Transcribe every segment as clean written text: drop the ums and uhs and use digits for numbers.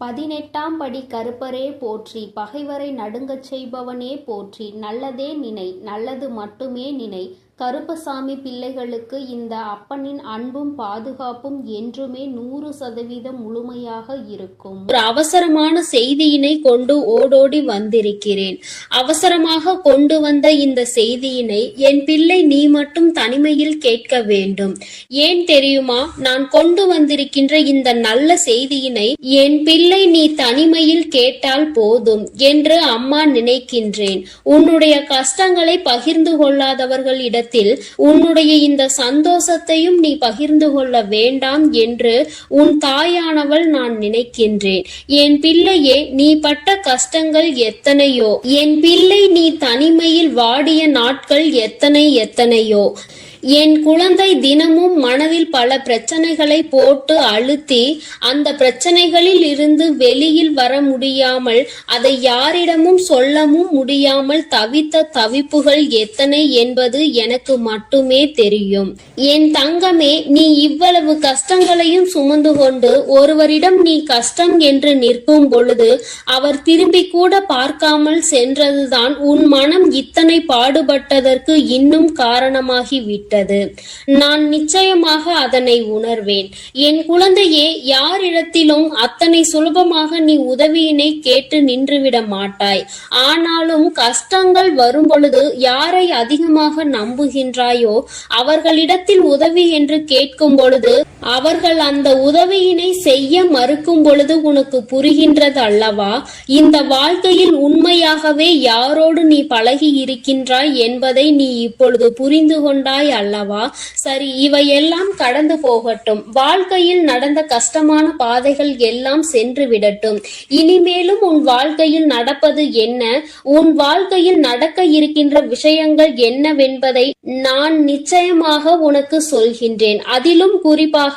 18ஆம் படி கருப்பரே போற்றி, பகைவரை நடுங்கச் செய்பவனே போற்றி, நல்லதே நினை, நல்லது மட்டுமே நினை. கருப்பசாமி பிள்ளைகளுக்கு இந்த அப்பனின் அன்பும் பாதுகாப்பும் என்றுமே 100% முழுமையாக இருக்கும். ஒரு அவசரமான செய்தியினை கொண்டு ஓடோடி வந்திருக்கிறேன். அவசரமாக கொண்டு வந்த இந்த செய்தியினை என் பிள்ளை நீ மட்டும் தனிமையில் கேட்க வேண்டும். ஏன் தெரியுமா? நான் கொண்டு வந்திருக்கின்ற இந்த நல்ல செய்தியினை என் பிள்ளை நீ தனிமையில் கேட்டால் போதும் என்று அம்மா நினைக்கின்றேன். உன்னுடைய கஷ்டங்களை பகிர்ந்து கொள்ளாதவர்களிடத்தில் உன்னுடைய இந்த சந்தோஷத்தையும் நீ பகிர்ந்து கொள்ள வேண்டாம் என்று உன் தாயானவள் நான் நினைக்கின்றேன். என் பிள்ளையே, நீ பட்ட கஷ்டங்கள் எத்தனையோ, என் பிள்ளை நீ தனிமையில் வாடிய நாட்கள் எத்தனையோ. என் குழந்தை தினமும் மனதில் பல பிரச்சனைகளை போட்டு அழுத்தி அந்த பிரச்சனைகளில் இருந்து வெளியில் வர முடியாமல், அதை யாரிடமும் சொல்லவும் முடியாமல் தவித்த தவிப்புகள் எத்தனை என்பது எனக்கு மட்டுமே தெரியும். என் தங்கமே, நீ இவ்வளவு கஷ்டங்களையும் சுமந்து கொண்டு ஒருவரிடம் நீ கஷ்டம் என்று நிற்கும் பொழுது அவர் திரும்பி கூட பார்க்காமல் சென்றதுதான் உன் மனம் இத்தனை பாடுபட்டதற்கு இன்னும் காரணமாகிவிட்டது. நான் நிச்சயமாக அதனை உணர்வேன். என் குழந்தையே, யாரிடத்திலும் அத்தனை சுலபமாக நீ உதவியினை கேட்டு நின்றுவிட மாட்டாய். ஆனாலும் கஷ்டங்கள் வரும் பொழுது யாரை அதிகமாக நம்புகின்றாயோ அவர்களிடத்தில் உதவி என்று கேட்கும் பொழுது அவர்கள் அந்த உதவியினை செய்ய மறுக்கும் பொழுது உனக்கு புரிகின்றது அல்லவா? இந்த வாழ்க்கையில் உண்மையாகவே யாரோடு நீ பழகி இருக்கின்றாய் என்பதை நீ இப்பொழுது புரிந்து கொண்டாய் அல்லவா? சரி, இவையெல்லாம் கடந்து போகட்டும். வாழ்க்கையில் நடந்த கஷ்டமான பாதைகள் எல்லாம் சென்று விடட்டும். இனிமேலும் உன் வாழ்க்கையில் நடப்பது என்ன, உன் வாழ்க்கையில் நடக்க இருக்கின்ற விஷயங்கள் என்னவென்பதை நான் நிச்சயமாக உனக்கு சொல்கின்றேன். அதிலும் குறிப்பாக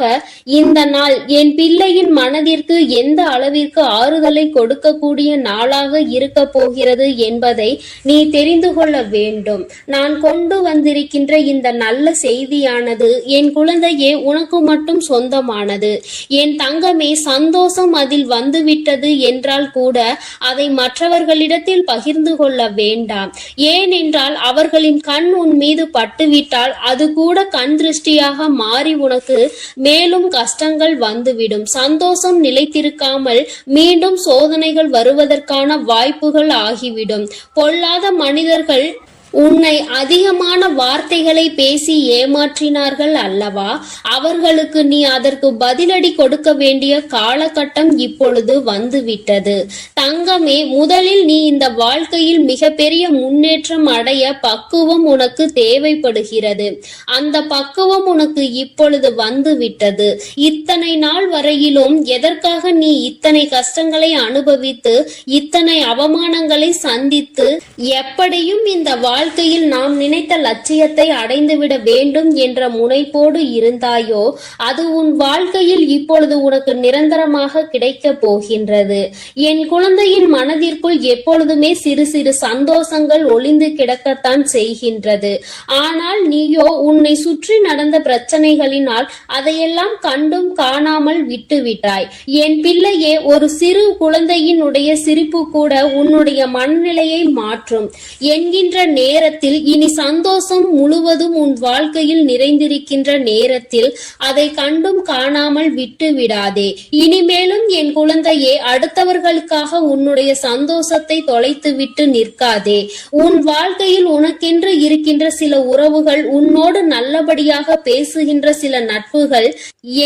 இந்த நாள் என் பிள்ளையின் மனதிற்கு எந்த அளவிற்கு ஆறுதலை கொடுக்கக்கூடிய நாளாக இருக்க போகிறது என்பதை நீ தெரிந்து கொள்ள வேண்டும். நான் கொண்டு வந்திருக்கின்ற இந்த நல்ல செய்தியானது என் குழந்தையே உனக்கு மட்டும் சொந்தமானது. என் தங்கமே, சந்தோஷம் அதில் வந்துவிட்டது என்றால் கூட அதை மற்றவர்களிடத்தில் பகிர்ந்து கொள்ள வேண்டாம். ஏனென்றால் அவர்களின் கண் உன் மீது பட்டுவிட்டால் அது கூட கண் திருஷ்டியாக மாறி உனக்கு மேலும் கஷ்டங்கள் வந்துவிடும். சந்தோஷம் நிலைத்திருக்காமல் மீண்டும் சோதனைகள் வருவதற்கான வாய்ப்புகள் ஆகிவிடும். பொல்லாத மனிதர்கள் உன்னை அதிகமான வார்த்தைகளை பேசி ஏமாற்றினார்கள் அல்லவா? அவர்களுக்கு நீ அதற்கு பதிலடி கொடுக்க வேண்டிய காலகட்டம் இப்பொழுது வந்துவிட்டது. தங்கமே, முதலில் நீ இந்த வாழ்க்கையில் மிகப்பெரிய முன்னேற்றம் அடைய பக்குவம் உனக்கு தேவைப்படுகிறது. அந்த பக்குவம் உனக்கு இப்பொழுது வந்துவிட்டது. இத்தனை நாள் வரையிலும் எதற்காக நீ இத்தனை கஷ்டங்களை அனுபவித்து இத்தனை அவமானங்களை சந்தித்து எப்படியும் இந்த வாழ்க்கையில் நாம் நினைத்த லட்சியத்தை அடைந்துவிட வேண்டும் என்ற முனைப்போடு இருந்தாயோ அது உன் வாழ்க்கையில் இப்பொழுது உனக்கு நிரந்தரமாக கிடைக்க போகின்றது. என் குழந்தையின் மனதிற்குள் எப்பொழுதுமே சிறு சிறு சந்தோஷங்கள் ஒளிந்து கிடக்கத்தான் செய்கின்றது. ஆனால் நீயோ உன்னை சுற்றி நடந்த பிரச்சனைகளினால் அதையெல்லாம் கண்டும் காணாமல் விட்டுவிட்டாய். என் பிள்ளையே, ஒரு சிறு குழந்தையினுடைய சிரிப்பு கூட உன்னுடைய மனநிலையை மாற்றும் என்கின்ற நேரத்தில் இனி சந்தோஷம் முழுவதும் உன் வாழ்க்கையில் நிறைந்திருக்கின்ற நேரத்தில் அதை கண்டும் காணாமல் விட்டு விடாதே. இனிமேலும் என் குழந்தையே, அடுத்தவர்களுக்காக உன்னுடைய சந்தோஷத்தை தொலைத்து விட்டு நிற்காதே. உன் வாழ்க்கையில் உனக்கென்று இருக்கின்ற சில உறவுகள், உன்னோடு நல்லபடியாக பேசுகின்ற சில நட்புகள்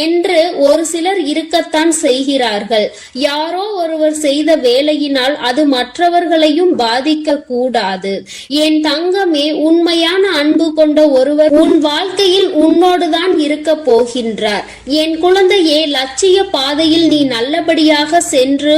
என்று ஒரு சிலர் இருக்கத்தான் செய்கிறார்கள். யாரோ ஒருவர் செய்த வேலையினால் அது மற்றவர்களையும் பாதிக்க கூடாது. என் தங்கமே, உண்மையான அன்பு கொண்ட ஒருவர் உன் வாழ்க்கையில் உன்னோடுதான் இருக்க போகின்றார். என் குழந்தையே, லட்சிய பாதையில் நீ நல்லபடியாக சென்று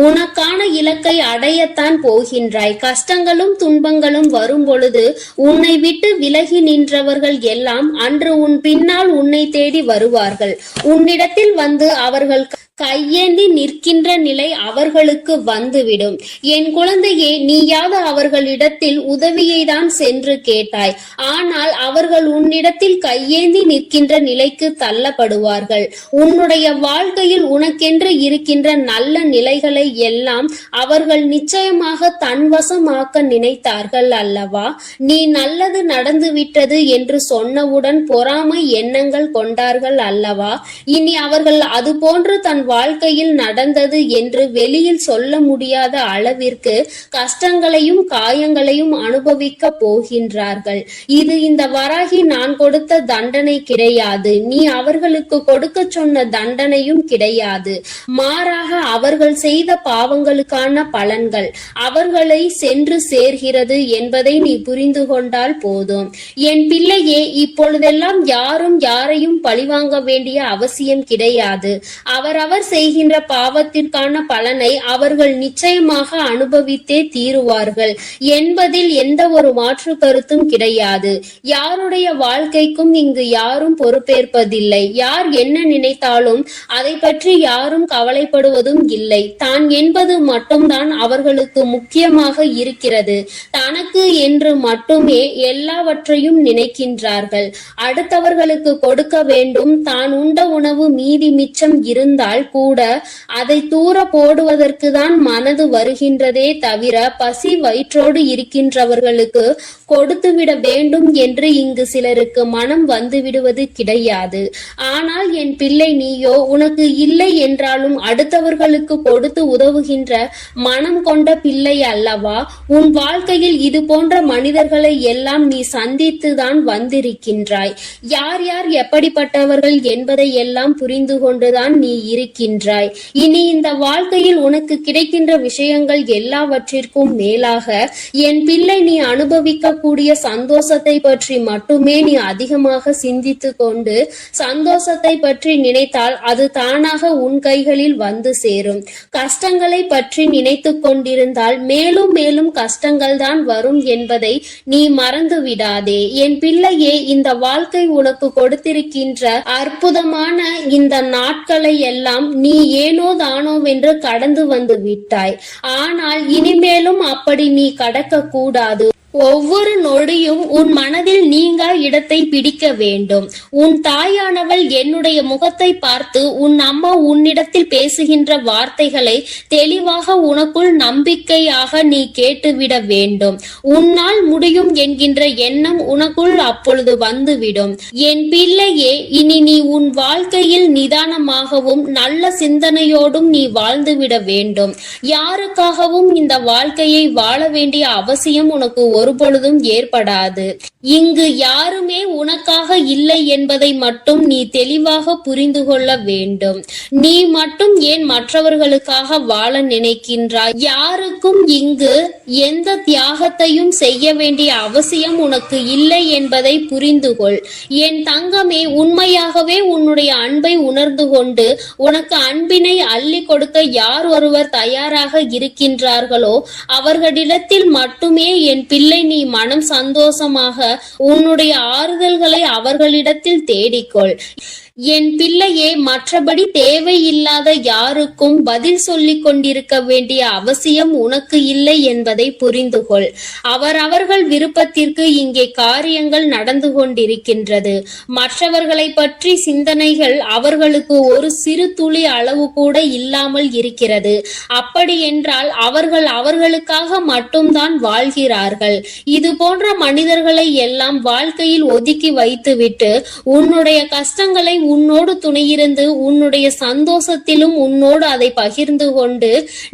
உனக்கான இலக்கை அடையத்தான் போகின்றாய். கஷ்டங்களும் துன்பங்களும் வரும் பொழுது உன்னை விட்டு விலகி நின்றவர்கள் எல்லாம் அன்று உன் பின்னால் உன்னை தேடி வருவார்கள். உன்னிடத்தில் வந்து அவர்கள் கையேந்தி நிற்கின்ற நிலை அவர்களுக்கு வந்துவிடும். என் குழந்தையே, நீயாவது அவர்களிடத்தில் உதவியை தான் சென்று கேட்டாய். ஆனால் அவர்கள் உன்னிடத்தில் கையேந்தி நிற்கின்ற நிலைக்கு தள்ளப்படுவார்கள். உன்னுடைய வாழ்க்கையில் உனக்கென்று இருக்கின்ற நல்ல நிலைகளை எல்லாம் அவர்கள் நிச்சயமாக தன்வசமாக்க நினைத்தார்கள் அல்லவா? நீ நல்லது நடந்துவிட்டது என்று சொன்னவுடன் பொறாமை எண்ணங்கள் கொண்டார்கள் அல்லவா? இனி அவர்கள் அது போன்று தன் வாழ்க்கையில் நடந்தது என்று வெளியில் சொல்ல முடியாத அளவிற்கு கஷ்டங்களையும் காயங்களையும் அனுபவிக்க போகின்றார்கள். இது இந்த வராகி நான் கொடுத்த தண்டனை கிடையாது. நீ அவர்களுக்கு கொடுக்க சொன்ன தண்டனையும் கிடையாது. மாறாக அவர்கள் செய்த பாவங்களுக்கான பலன்கள் அவர்களை சென்று சேர்கிறது என்பதை நீ புரிந்து கொண்டால் போதும். என் பிள்ளையே, இப்பொழுதெல்லாம் யாரும் யாரையும் பழிவாங்க வேண்டிய அவசியம் கிடையாது. அவரவர் செய்கின்ற பாவத்திற்கான பலனை அவர்கள் நிச்சயமாக அனுபவித்தே தீருவார்கள் என்பதில் எந்த ஒரு மாற்று கருத்தும் கிடையாது. யாருடைய வாழ்க்கைக்கும் இங்கு யாரும் பொறுப்பேற்பதில்லை. யார் என்ன நினைத்தாலும் அதை பற்றி யாரும் கவலைப்படுவதும் இல்லை. தான் என்பது மட்டும்தான் அவர்களுக்கு முக்கியமாக இருக்கிறது. தனக்கு என்று மட்டுமே எல்லாவற்றையும் நினைக்கின்றார்கள். அடுத்தவர்களுக்கு கொடுக்க வேண்டும். தான் உண்ட உணவு மீதி மிச்சம் இருந்தால் கூட அதை தூர போடுவதற்கு தான் மனது வருகின்றதே தவிர பசி வயிற்றோடு இருக்கின்றவர்களுக்கு கொடுத்துவிட வேண்டும் என்று இங்கு சிலருக்கு மனம் வந்து விடுவது கிடையாது. ஆனால் என் பிள்ளை, நீயோ உனக்கு இல்லை என்றாலும் அடுத்தவர்களுக்கு கொடுத்து உதவுகின்ற மனம் கொண்ட பிள்ளை அல்லவா? உன் வாழ்க்கையில் இது போன்ற மனிதர்களை எல்லாம் நீ சந்தித்துதான் வந்திருக்கின்றாய். யார் யார் எப்படிப்பட்டவர்கள் என்பதை எல்லாம் புரிந்து கொண்டுதான் நீ இருக்கின்றாய். இனி இந்த வாழ்க்கையில் உனக்கு கிடைக்கின்ற விஷயங்கள் எல்லாவற்றிற்கும் மேலாக என் பிள்ளை, நீ அனுபவிக்கக்கூடிய சந்தோஷத்தை பற்றி மட்டுமே நீ அதிகமாக சிந்தித்து கொண்டு சந்தோஷத்தை பற்றி நினைத்தால் அது தானாக உன் கைகளில் வந்து சேரும். கஷ்டங்களை பற்றி நினைத்து கொண்டிருந்தால் மேலும் மேலும் கஷ்டங்கள் தான் வரும் என்பதை நீ மறந்து விடாதே. என் பிள்ளையே, இந்த வாழ்க்கை உனக்கு கொடுத்திருக்கின்ற அற்புதமான இந்த நாட்களை எல்லாம் நீ ஏனோ தானோவென்று கடந்து வந்து விட்டாய். ஆனால் இனிமேலும் அப்படி நீ கடக்க கூடாது. ஒவ்வொரு நொடியும் உன் மனதில் நீங்கா இடத்தை பிடிக்க வேண்டும். உன் தாயானவள் என்னுடைய முகத்தை பார்த்து உன் அம்மா உன்னிடத்தில் பேசுகின்ற வார்த்தைகளை தெளிவாக உனக்குள் நம்பிக்கையாக நீ கேட்டுவிட வேண்டும். உன்னால் முடியும் என்கின்ற எண்ணம் உனக்குள் அப்பொழுது வந்துவிடும். என் பிள்ளையே, இனி நீ உன் வாழ்க்கையில் நிதானமாகவும் நல்ல சிந்தனையோடும் நீ வாழ்ந்துவிட வேண்டும். யாருக்காகவும் இந்த வாழ்க்கையை வாழ வேண்டிய அவசியம் உனக்கு ஒருபொழுதும் ஏற்படாது. இங்கு யாருமே உனக்காக இல்லை என்பதை மட்டும் நீ தெளிவாக புரிந்து கொள்ள வேண்டும். நீ மட்டும் ஏன் மற்றவர்களுக்காக வாழ நினைக்கின்றாய்? யாருக்கும் இங்கு எந்த தியாகத்தையும் செய்ய வேண்டிய அவசியம் உனக்கு இல்லை என்பதை புரிந்து கொள். என் தங்கமே, உண்மையாகவே உன்னுடைய அன்பை உணர்ந்து கொண்டு உனக்கு அன்பினை அள்ளி கொடுக்க யார் ஒருவர் தயாராக இருக்கின்றார்களோ அவர்களிடத்தில் மட்டுமே என் பிள்ளை நீ மனம் சந்தோஷமாக உன்னுடைய ஆறுதல்களை அவர்களிடத்தில் தேடிக்கொள். என் பிள்ளையே, மற்றபடி தேவையில்லாத யாருக்கும் பதில் சொல்லிக் கொண்டிருக்க வேண்டிய அவசியம் உனக்கு இல்லை என்பதை புரிந்து கொள். அவரவர்கள் விருப்பத்திற்கு இங்கே காரியங்கள் நடந்து கொண்டிருக்கின்றது. மற்றவர்களை பற்றி சிந்தனைகள் அவர்களுக்கு ஒரு சிறு துளி அளவு கூட இல்லாமல் இருக்கிறது. அப்படி என்றால் அவர்கள் அவர்களுக்காக மட்டும்தான் வாழ்கிறார்கள். இது போன்ற மனிதர்களை எல்லாம் வாழ்க்கையில் ஒதுக்கி வைத்துவிட்டு உன்னுடைய கஷ்டங்களை உன்னோடு துணையிருந்து உன்னுடைய சந்தோஷத்திலும் உன்னோடு அதை பகிர்ந்து கொண்டு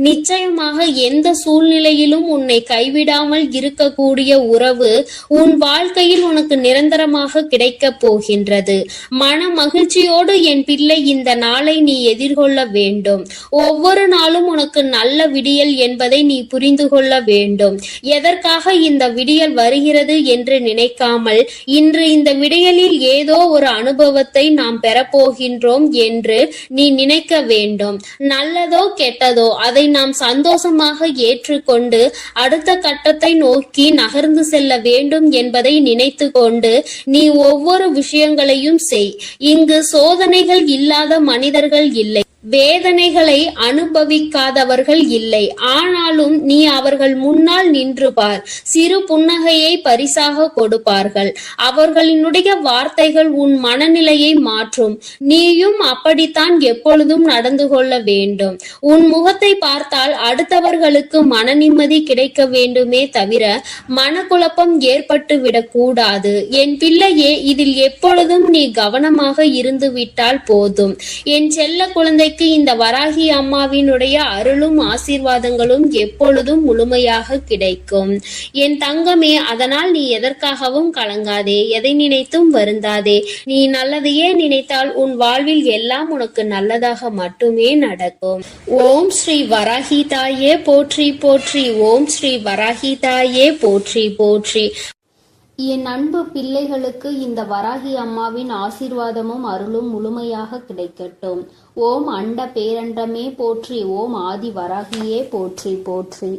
நிச்சயமாக எந்த சூழ்நிலையிலும் உன்னை கைவிடாமல் இருக்கக்கூடிய உறவு உன் வாழ்க்கையில் உனக்கு நிரந்தரமாக கிடைக்க போகின்றது. மன மகிழ்ச்சியோடு என் பிள்ளை இந்த நாளை நீ எதிர்கொள்ள வேண்டும். ஒவ்வொரு நாளும் உனக்கு நல்ல விடியல் என்பதை நீ புரிந்து கொள்ள வேண்டும். எதற்காக இந்த விடியல் வருகிறது என்று நினைக்காமல் இன்று இந்த விடியலில் ஏதோ ஒரு அனுபவத்தை நாம் பெறப்போகின்றோம் என்று நீ நினைக்க வேண்டும். நல்லதோ கெட்டதோ அதை நாம் சந்தோஷமாக ஏற்றுக்கொண்டு அடுத்த கட்டத்தை நோக்கி நகர்ந்து செல்ல வேண்டும் என்பதை நினைத்து கொண்டு நீ ஒவ்வொரு விஷயங்களையும் செய். இங்கு சோதனைகள் இல்லாத மனிதர்கள் இல்லை. வேதனைகளை அனுபவிக்காதவர்கள் இல்லை. ஆனாலும் நீ அவர்கள் முன்னால் நின்று பார். சிறு புன்னகையை பரிசாக கொடுப்பார்கள். அவர்களினுடைய வார்த்தைகள் உன் மனநிலையை மாற்றும். நீயும் அப்படித்தான் எப்பொழுதும் நடந்து கொள்ள வேண்டும். உன் முகத்தை பார்த்தால் அடுத்தவர்களுக்கு மன நிம்மதி கிடைக்க வேண்டுமே தவிர மனக்குழப்பம் ஏற்பட்டு விடக்கூடாது. என் பிள்ளையே, இதில் எப்பொழுதும் நீ கவனமாக இருந்து விட்டால் போதும். என் செல்ல குழந்தைக்கு இந்த வராகி அம்மாவினுடைய அருளும் ஆசீர்வாதங்களும் எப்பொழுதும் முழுமையாக கிடைக்கும். என் தங்கமே, அதனால் நீ எதற்காகவும் கலங்காதே, எதை நினைத்தும் வருந்தாதே. நீ நல்லதையே நினைத்தால் உன் வாழ்வில் எல்லாம் உனக்கு நல்லதாக மட்டுமே நடக்கும். ஓம் ஸ்ரீ வராகி தாயே போற்றி போற்றி. ஓம் ஸ்ரீ வராகி தாயே போற்றி போற்றி. என் அன்பு பிள்ளைகளுக்கு இந்த வராகி அம்மாவின் ஆசீர்வாதமும் அருளும் முழுமையாக கிடைக்கட்டும். ஓம் அண்ட பேரண்டமே போற்றி. ஓம் ஆதி வராகியே போற்றி போற்றி.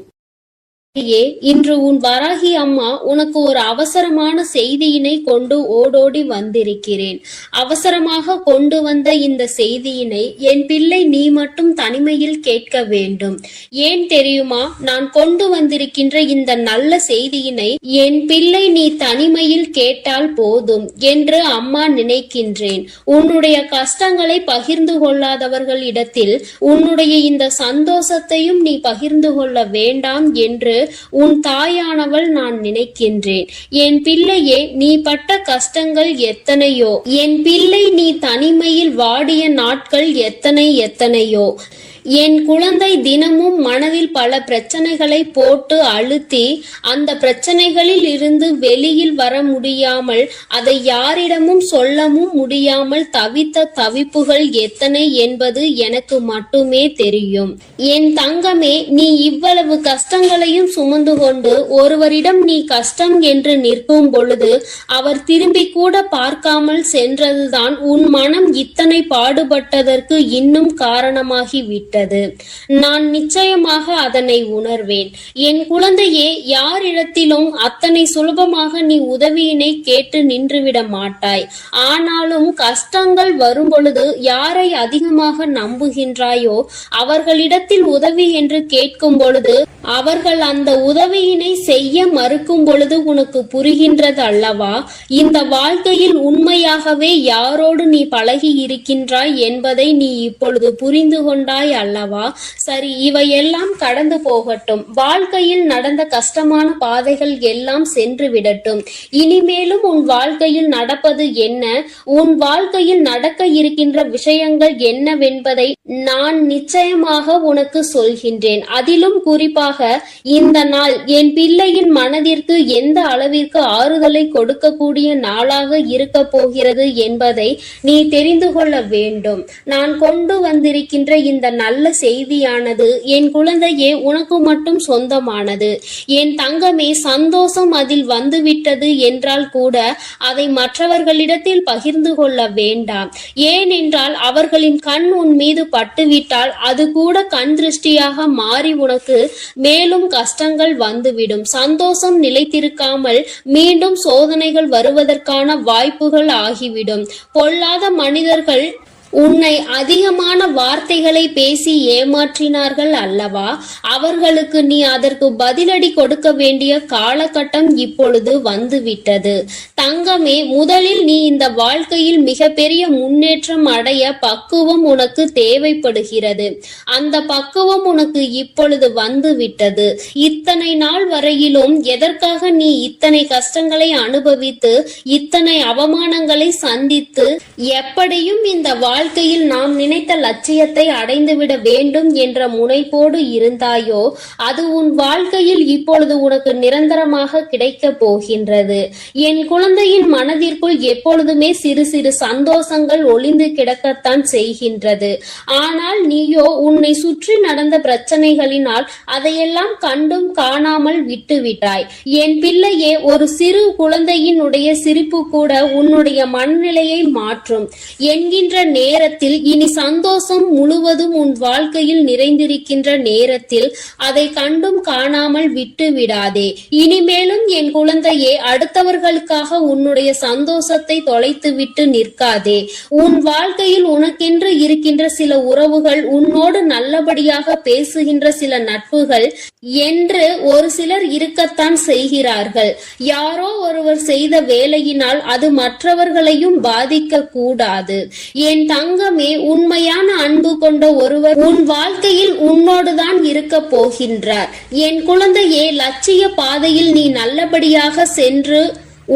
இன்று உன் வராகி அம்மா உனக்கு ஒரு அவசரமான செய்தியினை கொண்டு ஓடோடி வந்திருக்கிறேன். அவசரமாக கொண்டு வந்த இந்த செய்தியினை என் பிள்ளை நீ மட்டும் தனிமையில் கேட்க வேண்டும். ஏன் தெரியுமா? நான் கொண்டு வந்திருக்கின்ற இந்த நல்ல செய்தியினை என் பிள்ளை நீ தனிமையில் கேட்டால் போதும் என்று அம்மா நினைக்கின்றேன். உன்னுடைய கஷ்டங்களை பகிர்ந்து கொள்ளாதவர்களிடத்தில் உன்னுடைய இந்த சந்தோஷத்தையும் நீ பகிர்ந்து கொள்ள வேண்டாம் என்று உன் தாயானவள் நான் நினைக்கின்றேன். என் பிள்ளையே, நீ பட்ட கஷ்டங்கள் எத்தனையோ. என் பிள்ளை நீ தனிமையில் வாடிய நாட்கள் எத்தனையோ. என் குழந்தை தினமும் மனதில் பல பிரச்சனைகளை போட்டு அழுத்தி அந்த பிரச்சனைகளில் இருந்து வெளியில் வர முடியாமல் அதை யாரிடமும் சொல்லவும் முடியாமல் தவித்த தவிப்புகள் எத்தனை என்பது எனக்கு மட்டுமே தெரியும். என் தங்கமே, நீ இவ்வளவு கஷ்டங்களையும் சுமந்து கொண்டு ஒருவரிடம் நீ கஷ்டம் என்று நிற்கும் பொழுது அவர் திரும்பி கூட பார்க்காமல் சென்றதுதான் உன் மனம் இத்தனை பாடுபட்டதற்கு இன்னும் காரணமாகி விட்டது. நான் நிச்சயமாக அதனை உணர்வேன். என் குழந்தையே, யாரிடத்திலும் அத்தனை சுலபமாக நீ உதவியினை கேட்டு நின்றுவிட மாட்டாய். ஆனாலும் கஷ்டங்கள் வரும் பொழுது யாரை அதிகமாக நம்புகின்றாயோ அவர்களிடத்தில் உதவி என்று கேட்கும் பொழுது அவர்கள் அந்த உதவியினை செய்ய மறுக்கும் பொழுது உனக்கு புரிகின்றது அல்லவா? இந்த வாழ்க்கையில் உண்மையாகவே யாரோடு நீ பழகி இருக்கின்றாய் என்பதை நீ இப்பொழுது புரிந்து கொண்டாய் அல்லவா? சரி, இவையெல்லாம் கடந்து போகட்டும். வாழ்க்கையில் நடந்த கஷ்டமான பாதைகள் எல்லாம் சென்று விடட்டும். இனிமேலும் உன் வாழ்க்கையில் நடப்பது என்ன, உன் வாழ்க்கையில் நடக்க இருக்கின்ற விஷயங்கள் என்னவென்பதை நான் நிச்சயமாக உனக்கு சொல்கின்றேன். அதிலும் குறிப்பாக இந்த நாள் என் பிள்ளையின் மனதிற்கு எந்த அளவிற்கு ஆறுதலை கொடுக்கக்கூடிய நாளாக இருக்க போகிறது என்பதை நீ தெரிந்து கொள்ள வேண்டும். நான் கொண்டு வந்திருக்கின்ற இந்த நல்ல செய்தியானது என் குழந்தையே உனக்கு மட்டும் சொந்தமானது. என் தங்கமே, சந்தோஷம் அதில் வந்துவிட்டது என்றால் கூட அதை மற்றவர்களிடத்தில் பகிர்ந்து கொள்ள வேண்டாம். ஏனென்றால் அவர்களின் கண் உன் மீது பட்டுவிட்டால் அது கூட கண் திருஷ்டியாக மாறி உனக்கு மேலும் கஷ்டங்கள் வந்துவிடும். சந்தோஷம் நிலைத்திருக்காமல் மீண்டும் சோதனைகள் வருவதற்கான வாய்ப்புகள் ஆகிவிடும். பொல்லாத மனிதர்கள் உன்னை அதிகமான வார்த்தைகளை பேசி ஏமாற்றினார்கள் அல்லவா? அவர்களுக்கு நீ அதற்கு பதிலடி கொடுக்க வேண்டிய காலகட்டம் இப்பொழுது வந்துவிட்டது. தங்கமே, முதலில் நீ இந்த வாழ்க்கையில் மிகப்பெரிய முன்னேற்றம் அடைய பக்குவம் உனக்கு தேவைப்படுகிறது. அந்த பக்குவம் உனக்கு இப்பொழுது வந்துவிட்டது. இத்தனை நாள் வரையிலும் எதற்காக நீ இத்தனை கஷ்டங்களை அனுபவித்து இத்தனை அவமானங்களை சந்தித்து எப்படியும் இந்த வாழ்க்கையில் நாம் நினைத்த லட்சியத்தை அடைந்துவிட வேண்டும் என்ற முனைப்போடு இருந்தாயோ அது உன் வாழ்க்கையில் இப்பொழுது உனக்கு நிரந்தரமாக கிடைக்க போகின்றது. என் குழந்தையின் மனதிற்குள் எப்பொழுதுமே சிறு சிறு சந்தோஷங்கள் ஒளிந்து கிடக்கத்தான் செய்கின்றது. ஆனால் நீயோ உன்னை சுற்றி நடந்த பிரச்சனைகளினால் அதையெல்லாம் கண்டும் காணாமல் விட்டுவிட்டாய். என் பிள்ளையே, ஒரு சிறு குழந்தையினுடைய சிரிப்பு கூட உன்னுடைய மனநிலையை மாற்றும் என்கின்ற நேரத்தில், இனி சந்தோஷம் முழுவதும் உன் வாழ்க்கையில் நிறைந்திருக்கின்ற நேரத்தில் அதை கண்டும் காணாமல் விட்டு விடாதே. இனிமேலும் என் குழந்தையே, அடுத்தவர்களுக்காக உன்னுடைய சந்தோஷத்தை தொலைத்து விட்டு நிற்காதே. உன் வாழ்க்கையில் உனக்கென்று இருக்கின்ற சில உறவுகள், உன்னோடு நல்லபடியாக பேசுகின்ற சில நட்புகள் என்று ஒரு சிலர் இருக்கத்தான் செய்கிறார்கள். யாரோ ஒருவர் செய்த வேலையினால் அது மற்றவர்களையும் பாதிக்க கூடாது. என் தங்கமே, உண்மையான அன்பு கொண்ட ஒருவர் உன் வாழ்க்கையில் உன்னோடுதான் இருக்க போகின்றார். என் குழந்தையே, லட்சிய பாதையில் நீ நல்லபடியாக சென்று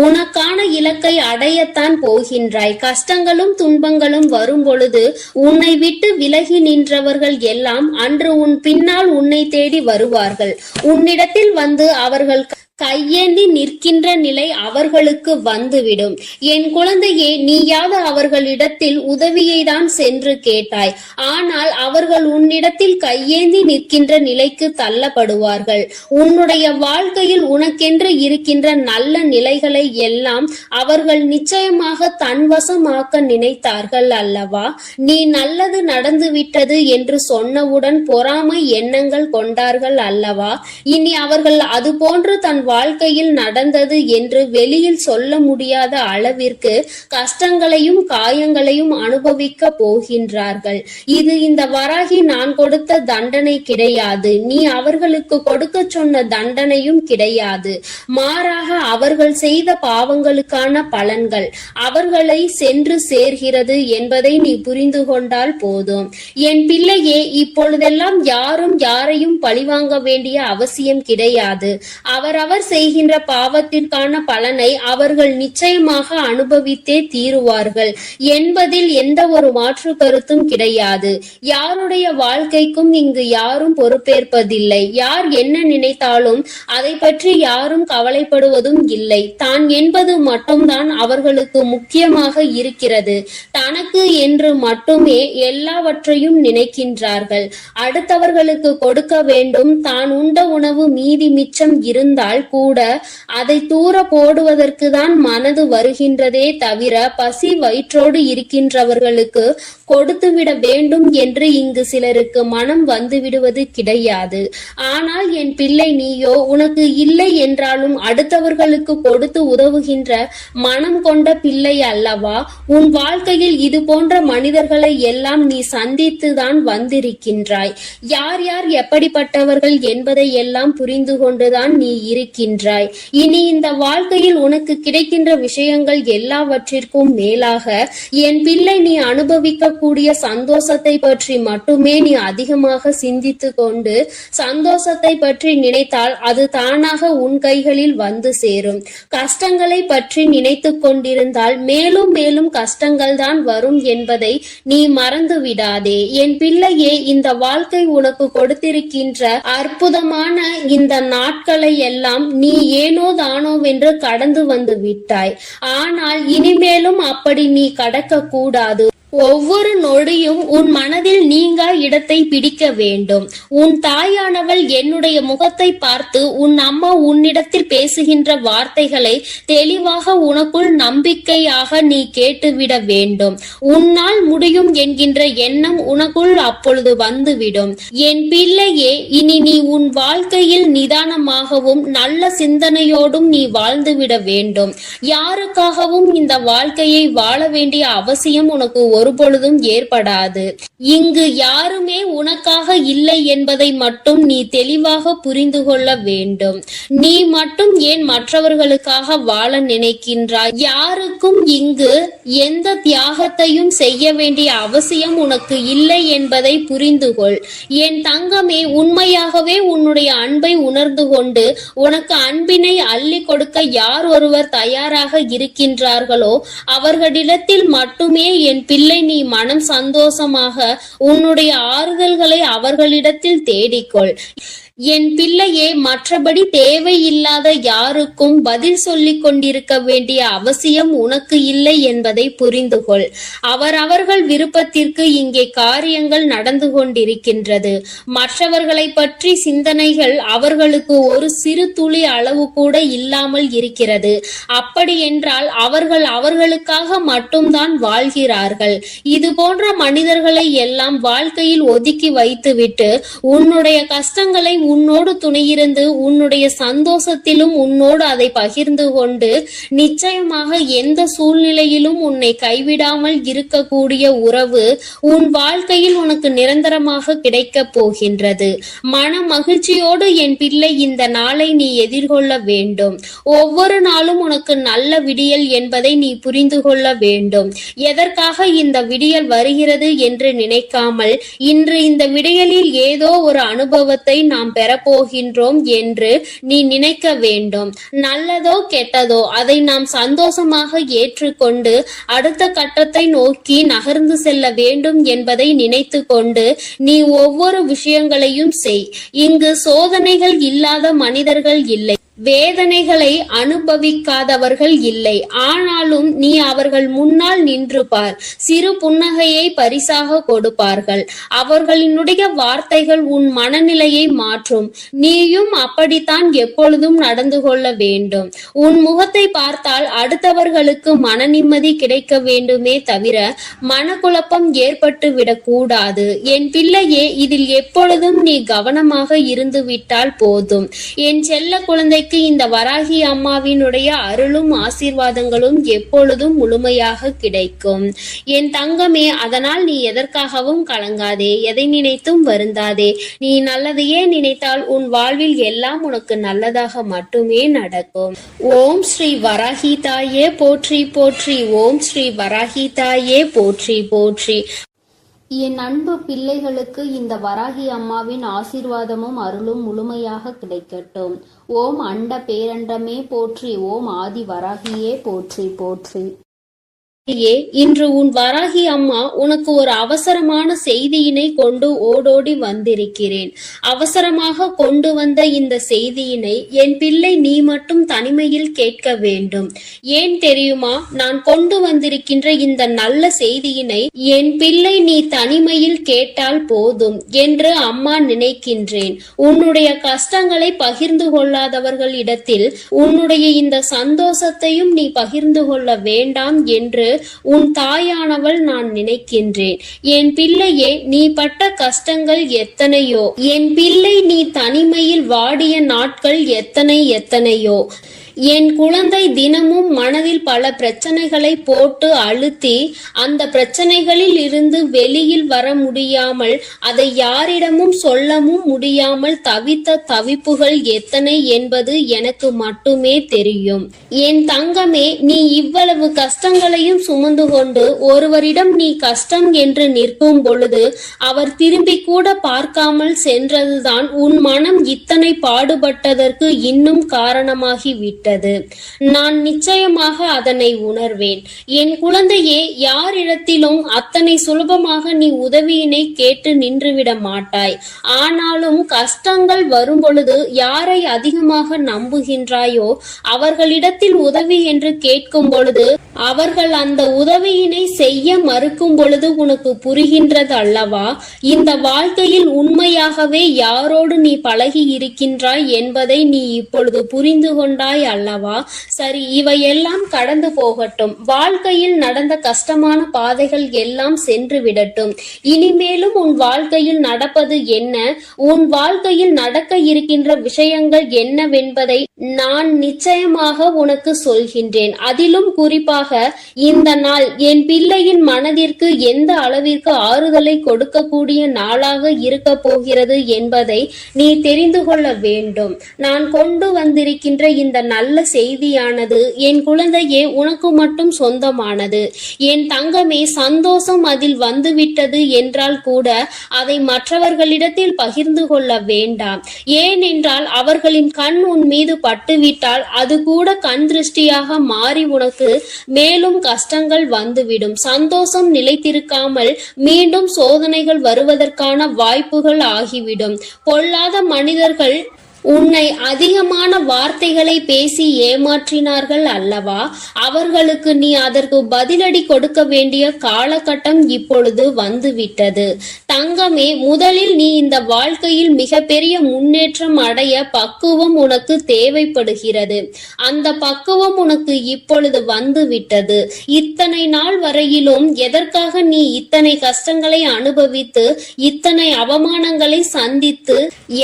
உனக்கான இலக்கை அடையத்தான் போகின்றாய். கஷ்டங்களும் துன்பங்களும் வரும் பொழுது உன்னை விட்டு விலகி நின்றவர்கள் எல்லாம் அன்று உன் பின்னால் உன்னை தேடி வருவார்கள். உன்னிடத்தில் வந்து அவர்கள் கையேந்தி நிற்கின்ற நிலை அவர்களுக்கு வந்துவிடும். என் குழந்தையே, நீயாவது அவர்களிடத்தில் உதவியை தான் சென்று கேட்டாய். ஆனால் அவர்கள் உன்னிடத்தில் கையேந்தி நிற்கின்ற நிலைக்கு தள்ளப்படுவார்கள். உன்னுடைய வாழ்க்கையில் உனக்கென்று இருக்கின்ற நல்ல நிலைகளை எல்லாம் அவர்கள் நிச்சயமாக தன்வசமாக்க நினைத்தார்கள் அல்லவா? நீ நல்லது நடந்துவிட்டது என்று சொன்னவுடன் பொறாமை எண்ணங்கள் கொண்டார்கள் அல்லவா? இனி அவர்கள் அது போன்று தன் வாழ்க்கையில் நடந்தது என்று வெளியில் சொல்ல முடியாத அளவிற்கு கஷ்டங்களையும் காயங்களையும் அனுபவிக்க போகின்றார்கள். இது இந்த வராகி நான் கொடுத்த தண்டனை கிடையாது. நீ அவர்களுக்கு கொடுக்க சொன்ன தண்டனையும் கிடையாது. மாறாக அவர்கள் செய்த பாவங்களுக்கான பலன்கள் அவர்களை சென்று சேர்கிறது என்பதை நீ புரிந்து கொண்டால் போதும். என் பிள்ளையே, இப்பொழுதெல்லாம் யாரும் யாரையும் பழிவாங்க வேண்டிய அவசியம் கிடையாது. அவரவர் செய்கின்ற பாவத்திற்கான பலனை அவர்கள் நிச்சயமாக அனுபவித்தே தீருவார்கள் என்பதில் எந்த ஒரு மாற்று கருத்தும் கிடையாது. யாருடைய வாழ்க்கைக்கும் இங்கு யாரும் பொறுப்பேற்பதில்லை. யார் என்ன நினைத்தாலும் அதை பற்றி யாரும் கவலைப்படுவதும் இல்லை. தான் என்பது மட்டும்தான் அவர்களுக்கு முக்கியமாக இருக்கிறது. தனக்கு என்று மட்டுமே எல்லாவற்றையும் நினைக்கின்றார்கள். அடுத்தவர்களுக்கு கொடுக்க வேண்டும். தான் உண்ட உணவு மீதி மிச்சம் இருந்தால் கூட அதை தூர போடுவதற்கு தான் மனது வருகின்றதே தவிர பசி வயிற்றோடு இருக்கின்றவர்களுக்கு கொடுத்துவிட வேண்டும் என்று இங்கு சிலருக்கு மனம் வந்துவிடுவது கிடையாது. ஆனால் என் பிள்ளை, நீயோ உனக்கு இல்லை என்றாலும் அடுத்தவர்களுக்கு கொடுத்து உதவுகின்ற மனம் கொண்ட பிள்ளை அல்லவா? உன் வாழ்க்கையில் இது போன்ற மனிதர்களை எல்லாம் நீ சந்தித்துதான் வந்திருக்கின்றாய். யார் யார் எப்படிப்பட்டவர்கள் என்பதை எல்லாம் புரிந்து கொண்டுதான் நீ இருக்கின்றாய். இனி இந்த வாழ்க்கையில் உனக்கு கிடைக்கின்ற விஷயங்கள் எல்லாவற்றிற்கும் மேலாக என் பிள்ளை, நீ அனுபவிக்க கூடிய சந்தோஷத்தை பற்றி மட்டுமே நீ அதிகமாக சிந்தித்து கொண்டு சந்தோஷத்தை பற்றி நினைத்தால் அது தானாக உன் கைகளில் வந்து சேரும். கஷ்டங்களை பற்றி நினைத்து கொண்டிருந்தால் மேலும் மேலும் கஷ்டங்கள் தான் வரும் என்பதை நீ மறந்து விடாதே. என் பிள்ளையே, இந்த வாழ்க்கை உனக்கு கொடுத்திருக்கின்ற அற்புதமான இந்த நாட்களை எல்லாம் நீ ஏனோ தானோவென்று கடந்து வந்து விட்டாய். ஆனால் இனிமேலும் அப்படி நீ கடக்க கூடாது. ஒவ்வொரு நொடியும் உன் மனதில் நீங்கா இடத்தை பிடிக்க வேண்டும். உன் தாயானவள் என்னுடைய முகத்தை பார்த்து உன் அம்மா உன்னிடத்தில் பேசுகின்ற வார்த்தைகளை தெளிவாக உனக்குள் நம்பிக்கையாக நீ கேட்டுவிட வேண்டும். உன்னால் முடியும் என்கின்ற எண்ணம் உனக்குள் அப்பொழுது வந்துவிடும். என் பிள்ளையே, இனி நீ உன் வாழ்க்கையில் நிதானமாகவும் நல்ல சிந்தனையோடும் நீ வாழ்ந்துவிட வேண்டும். யாருக்காகவும் இந்த வாழ்க்கையை வாழ வேண்டிய அவசியம் உனக்கு ஒருபொழுதும் ஏற்படாது. இங்கு யாருமே உனக்காக இல்லை என்பதை மட்டும் நீ தெளிவாக புரிந்து கொள்ள வேண்டும். நீ மட்டும் ஏன் மற்றவர்களுக்காக வாழ நினைக்கின்றாய்? யாருக்கும் இங்கு எந்த தியாகத்தையும் செய்ய வேண்டிய அவசியம் உனக்கு இல்லை என்பதை புரிந்து கொள். என் தங்கமே, உண்மையாகவே உன்னுடைய அன்பை உணர்ந்து கொண்டு உனக்கு அன்பினை அள்ளி கொடுக்க யார் ஒருவர் தயாராக இருக்கின்றார்களோ அவர்களிடத்தில் மட்டுமே என் பிள்ளை நீ மனம் சந்தோஷமாக உன்னுடைய ஆறுதல்களை அவர்களிடத்தில் தேடிக்கொள். என் பிள்ளையே, மற்றபடி தேவையில்லாத யாருக்கும் பதில் சொல்லிக் கொண்டிருக்க வேண்டிய அவசியம் உனக்கு இல்லை என்பதை புரிந்து கொள். அவரவர்கள் விருப்பத்திற்கு இங்கே காரியங்கள் நடந்து கொண்டிருக்கின்றது. மற்றவர்களை பற்றி சிந்தனைகள் அவர்களுக்கு ஒரு சிறு துளி அளவு கூட இல்லாமல் இருக்கிறது. அப்படி என்றால் அவர்கள் அவர்களுக்காக மட்டும்தான் வாழ்கிறார்கள். இது போன்ற மனிதர்களை எல்லாம் வாழ்க்கையில் ஒதுக்கி வைத்துவிட்டு உன்னுடைய கஷ்டங்களை உன்னோடு துணையிருந்து உன்னுடைய சந்தோஷத்திலும் உன்னோடு அதை பகிர்ந்து கொண்டு நிச்சயமாக எந்த சூழ்நிலையிலும் உன்னை கைவிடாமல் இருக்கக்கூடிய உறவு உன் வாழ்க்கையில் உனக்கு நிரந்தரமாக கிடைக்கப் போகின்றது. மன மகிழ்ச்சியோடு என் பிள்ளை இந்த நாளை நீ எதிர்கொள்ள வேண்டும். ஒவ்வொரு நாளும் உனக்கு நல்ல விடியல் என்பதை நீ புரிந்து கொள்ள வேண்டும். எதற்காக இந்த விடியல் வருகிறது என்று நினைக்காமல் இன்று இந்த விடியலில் ஏதோ ஒரு அனுபவத்தை நாம் பெறப்போகின்றோம் என்று நீ நினைக்க வேண்டும். நல்லதோ கெட்டதோ அதை நாம் சந்தோஷமாக ஏற்றுக்கொண்டு அடுத்த கட்டத்தை நோக்கி நகர்ந்து செல்ல வேண்டும் என்பதை நினைத்து கொண்டு நீ ஒவ்வொரு விஷயங்களையும் செய். இங்கு சோதனைகள் இல்லாத மனிதர்கள் இல்லை, வேதனைகளை அனுபவிக்காதவர்கள் இல்லை. ஆனாலும் நீ அவர்கள் முன்னால் நின்று பார். சிறு புன்னகையை பரிசாக கொடுப்பார்கள். அவர்களினுடைய வார்த்தைகள் உன் மனநிலையை மாற்றும். நீயும் அப்படித்தான் எப்பொழுதும் நடந்து கொள்ள வேண்டும். உன் முகத்தை பார்த்தால் அடுத்தவர்களுக்கு மன நிம்மதி கிடைக்க வேண்டுமே தவிர மனக்குழப்பம் ஏற்பட்டு விடக்கூடாது. என் பிள்ளையே, இதில் எப்பொழுதும் நீ கவனமாக இருந்து விட்டால் போதும். என் செல்ல குழந்தை இந்த வராகி அம்மாவினுடைய அருளும் ஆசீர்வாதங்களும் எப்பொழுதும் முழுமையாக கிடைக்கும். என் தங்கமே, அதனால் நீ எதற்காகவும் கலங்காதே, எதை நினைத்தும் வருந்தாதே. நீ நல்லதையே நினைத்தால் உன் வாழ்வில் எல்லாம் உனக்கு நல்லதாக மட்டுமே நடக்கும். ஓம் ஸ்ரீ வராகி தாயே போற்றி போற்றி. ஓம் ஸ்ரீ வராகி தாயே போற்றி போற்றி. என் அன்பு பிள்ளைகளுக்கு இந்த வராகி அம்மாவின் ஆசீர்வாதமும் அருளும் முழுமையாக கிடைக்கட்டும். ஓம் அண்ட பேரண்டமே போற்றி. ஓம் ஆதி வராகியே போற்றி போற்றி. இன்று உன் வராகி அம்மா உனக்கு ஒரு அவசரமான செய்தியினை கொண்டு ஓடோடி வந்திருக்கிறேன். அவசரமாக கொண்டு வந்த இந்த செய்தியினை என் பிள்ளை நீ மட்டும் தனிமையில் கேட்க வேண்டும். ஏன் தெரியுமா? நான் கொண்டு வந்திருக்கின்ற இந்த நல்ல செய்தியினை என் பிள்ளை நீ தனிமையில் கேட்டால் போதும் என்று அம்மா நினைக்கின்றேன். உன்னுடைய கஷ்டங்களை பகிர்ந்து கொள்ளாதவர்கள் இடத்தில் உன்னுடைய இந்த சந்தோஷத்தையும் நீ பகிர்ந்து கொள்ள வேண்டாம் என்று உன் தாயானவள் நான் நினைக்கின்றேன். என் பிள்ளையே, நீ பட்ட கஷ்டங்கள் எத்தனையோ, என் பிள்ளை நீ தனிமையில் வாடிய நாட்கள் எத்தனையோ. என் குழந்தை தினமும் மனதில் பல பிரச்சனைகளை போட்டு அழுத்தி அந்த பிரச்சனைகளில் இருந்து வெளியில் வர முடியாமல் அதை யாரிடமும் சொல்லவும் முடியாமல் தவித்த தவிப்புகள் எத்தனை என்பது எனக்கு மட்டுமே தெரியும். என் தங்கமே, நீ இவ்வளவு கஷ்டங்களையும் சுமந்து கொண்டு ஒருவரிடம் நீ கஷ்டம் என்று நிற்கும் பொழுது அவர் திரும்பி கூட பார்க்காமல் சென்றதுதான் உன் மனம் இத்தனை பாடுபட்டதற்கு இன்னும் காரணமாகி விட்டது. நான் நிச்சயமாக அதனை உணர்வேன். என் குழந்தையே, யாரிடத்திலும் அத்தனை சுலபமாக நீ உதவியினை கேட்டு நின்றுவிட மாட்டாய். ஆனாலும் கஷ்டங்கள் வரும் பொழுது யாரை அதிகமாக நம்புகின்றாயோ அவர்களிடத்தில் உதவி என்று கேட்கும் பொழுது அவர்கள் அந்த உதவியினை செய்ய மறுக்கும் பொழுது உனக்கு புரிகின்றது அல்லவா? இந்த வாழ்க்கையில் உண்மையாகவே யாரோடு நீ பழகி இருக்கின்றாய் என்பதை நீ இப்பொழுது புரிந்து கொண்டாய் அல்லவா? சரி, இவையெல்லாம் கடந்து போகட்டும். வாழ்க்கையில் நடந்த கஷ்டமான பாதைகள் எல்லாம் சென்று விடட்டும். இனிமேலும் உன் வாழ்க்கையில் நடப்பது என்ன, உன் வாழ்க்கையில் நடக்க இருக்கின்ற விஷயங்கள் என்னவென்பதை நான் நிச்சயமாக உனக்கு சொல்கின்றேன். அதிலும் குறிப்பாக இந்த நாள் என் பிள்ளையின் மனதிற்கு எந்த அளவிற்கு ஆறுதலை கொடுக்கக்கூடிய நாளாக இருக்க போகிறது என்பதை நீ தெரிந்து கொள்ள வேண்டும். நான் கொண்டு வந்திருக்கின்ற இந்த நல்ல நல்ல செய்தியானது. என் குழந்தையே, உனக்கு மட்டும் சொந்தமானது. என் தங்கமே, சந்தோஷம் அதில் வந்துவிட்டது என்றால் கூட அதை மற்றவர்களிடத்தில் பகிர்ந்து கொள்ள வேண்டாம். ஏனென்றால் அவர்களின் கண் உன் மீது பட்டுவிட்டால் அது கூட கண் திருஷ்டியாக மாறி உனக்கு மேலும் கஷ்டங்கள் வந்துவிடும். சந்தோஷம் நிலைத்திருக்காமல் மீண்டும் சோதனைகள் வருவதற்கான வாய்ப்புகள் ஆகிவிடும். பொல்லாத மனிதர்கள் உன்னை அதிகமான வார்த்தைகளை பேசி ஏமாற்றினார்கள் அல்லவா? அவர்களுக்கு நீ அதற்கு பதிலடி கொடுக்க வேண்டிய காலகட்டம் இப்பொழுது வந்துவிட்டது. தங்கமே, முதலில் நீ இந்த வாழ்க்கையில் மிகப்பெரிய முன்னேற்றம் அடைய பக்குவம் உனக்கு தேவைப்படுகிறது. அந்த பக்குவம் உனக்கு இப்பொழுது வந்துவிட்டது. இத்தனை நாள் வரையிலும் எதற்காக நீ இத்தனை கஷ்டங்களை அனுபவித்து இத்தனை அவமானங்களை சந்தித்து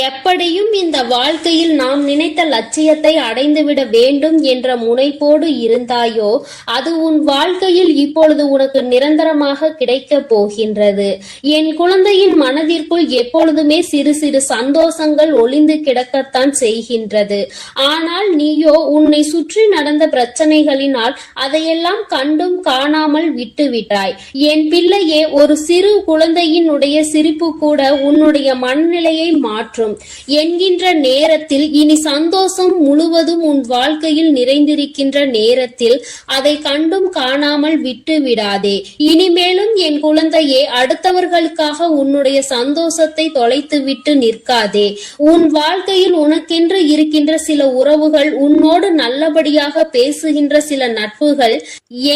எப்படியும் இந்த வாழ்க்கையில் நாம் நினைத்த லட்சியத்தை அடைந்துவிட வேண்டும் என்ற முனைப்போடு இருந்தாயோ, அது உன் வாழ்க்கையில் இப்பொழுது உனக்கு நிரந்தரமாக கிடைக்க போகின்றது. என் குழந்தையின் மனதிற்குள் எப்பொழுதுமே சிறு சிறு சந்தோஷங்கள் ஒளிந்து கிடக்கத்தான் செய்கின்றது. ஆனால் நீயோ உன்னை சுற்றி நடந்த பிரச்சனைகளினால் அதையெல்லாம் கண்டும் காணாமல் விட்டுவிட்டாய். என் பிள்ளையே, ஒரு சிறு குழந்தையினுடைய சிரிப்பு கூட உன்னுடைய மனநிலையை மாற்றும் என்கின்ற நேரத்தில், இனி சந்தோஷம் முழுவதும் உன் வாழ்க்கையில் நிறைந்திருக்கின்ற நேரத்தில் அதை கண்டும் காணாமல் விட்டு விடாதே. இனிமேலும் என் குழந்தையே, அடுத்தவர்களுக்காக உன்னுடைய சந்தோஷத்தை தொலைத்துவிட்டு நிற்காதே. உன் வாழ்க்கையில் உனக்கென்று இருக்கின்ற சில உறவுகள், உன்னோடு நல்லபடியாக பேசுகின்ற சில நட்புகள்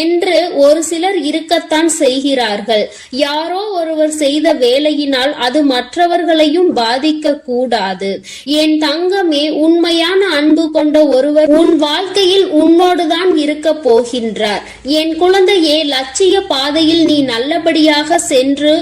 என்று ஒரு சிலர் இருக்கத்தான் செய்கிறார்கள். யாரோ ஒருவர் செய்த வேலையினால் அது மற்றவர்களையும் பாதிக்க கூடாது. என் தங்கமே, உண்மையான அன்பு கொண்ட ஒருவர் உன் வாழ்க்கையில் உன்னோடுதான் இருக்க போகின்றார். என் குழந்தையே, லட்சிய பாதையில் நீ நல்லபடியாக சென்று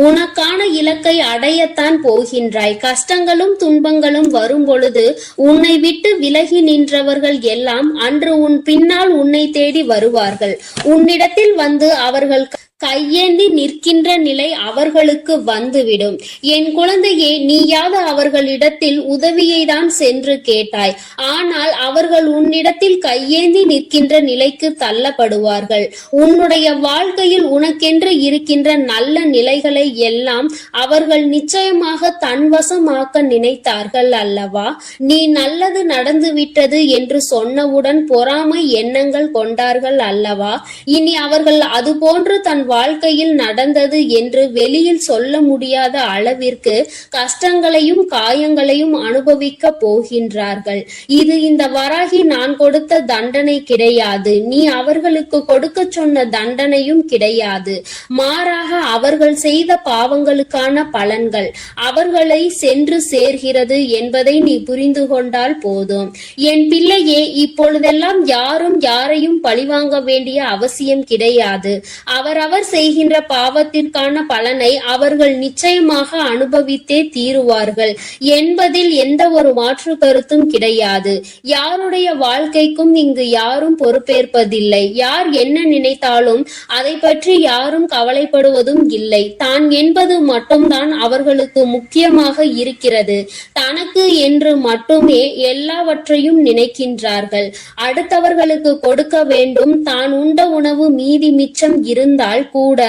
உனக்கான இலக்கை அடையத்தான் போகின்றாய். கஷ்டங்களும் துன்பங்களும் வரும் பொழுது உன்னை விட்டு விலகி நின்றவர்கள் எல்லாம் அன்று உன் பின்னால் உன்னை தேடி வருவார்கள். உன்னிடத்தில் வந்து அவர்கள் கையேந்தி நிற்கின்ற நிலை அவர்களுக்கு வந்துவிடும். என் குழந்தையே, நீயாவது அவர்களிடத்தில் உதவியை தான் சென்று கேட்டாய். ஆனால் அவர்கள் உன்னிடத்தில் கையேந்தி நிற்கின்ற நிலைக்கு தள்ளப்படுவார்கள். உன்னுடைய வாழ்க்கையில் உனக்கென்று இருக்கின்ற நல்ல நிலைகளை எல்லாம் அவர்கள் நிச்சயமாக தன்வசமாக்க நினைத்தார்கள் அல்லவா? நீ நல்லது நடந்துவிட்டது என்று சொன்னவுடன் பொறாமை எண்ணங்கள் கொண்டார்கள் அல்லவா? இனி அவர்கள் அதுபோன்று தன் வாழ்க்கையில் நடந்தது என்று வெளியில் சொல்ல முடியாத அளவிற்கு கஷ்டங்களையும் காயங்களையும் அனுபவிக்க போகின்றார்கள். இது இந்த வராகி நான் கொடுத்த தண்டனை கிடையாது. நீ அவர்களுக்கு கொடுக்க சொன்ன தண்டனையும் கிடையாது. மாறாக அவர்கள் செய்த பாவங்களுக்கான பலன்கள் அவர்களை சென்று சேர்கிறது என்பதை நீ புரிந்து கொண்டால் போதும். என் பிள்ளையே, இப்பொழுதெல்லாம் யாரும் யாரையும் பழிவாங்க வேண்டிய அவசியம் கிடையாது. அவரவர் செய்கின்ற பாவத்திற்கான பலனை அவர்கள் நிச்சயமாக அனுபவித்தே தீருவார்கள் என்பதில் எந்த ஒரு மாற்று கருத்தும் கிடையாது. யாருடைய வாழ்க்கைக்கும் இங்கு யாரும் பொறுப்பேற்பதில்லை. யார் என்ன நினைத்தாலும் அதை பற்றி யாரும் கவலைப்படுவதும் இல்லை. தான் என்பது மட்டும்தான் அவர்களுக்கு முக்கியமாக இருக்கிறது. தனக்கு என்று மட்டுமே எல்லாவற்றையும் நினைக்கின்றார்கள். அடுத்தவர்களுக்கு கொடுக்க வேண்டும். தான் உண்ட உணவு மீதி மிச்சம் இருந்தால் கூட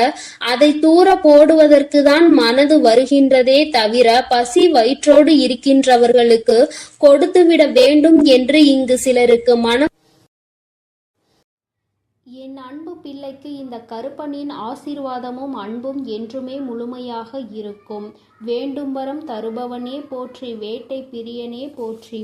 அதை தூர போடுவதற்கு தான் மனது வருகின்றதே தவிர பசி வயிற்றோடு இருக்கின்றவர்களுக்கு கொடுத்துவிட வேண்டும் என்று இங்கு சிலருக்கு மனம். என் அன்பு பிள்ளைக்கு இந்த கருப்பனின் ஆசீர்வாதமும் அன்பும் என்றுமே முழுமையாக இருக்கும். வேண்டும் வரம் தருபவனே போற்றி, வேட்டை பிரியனே போற்றி.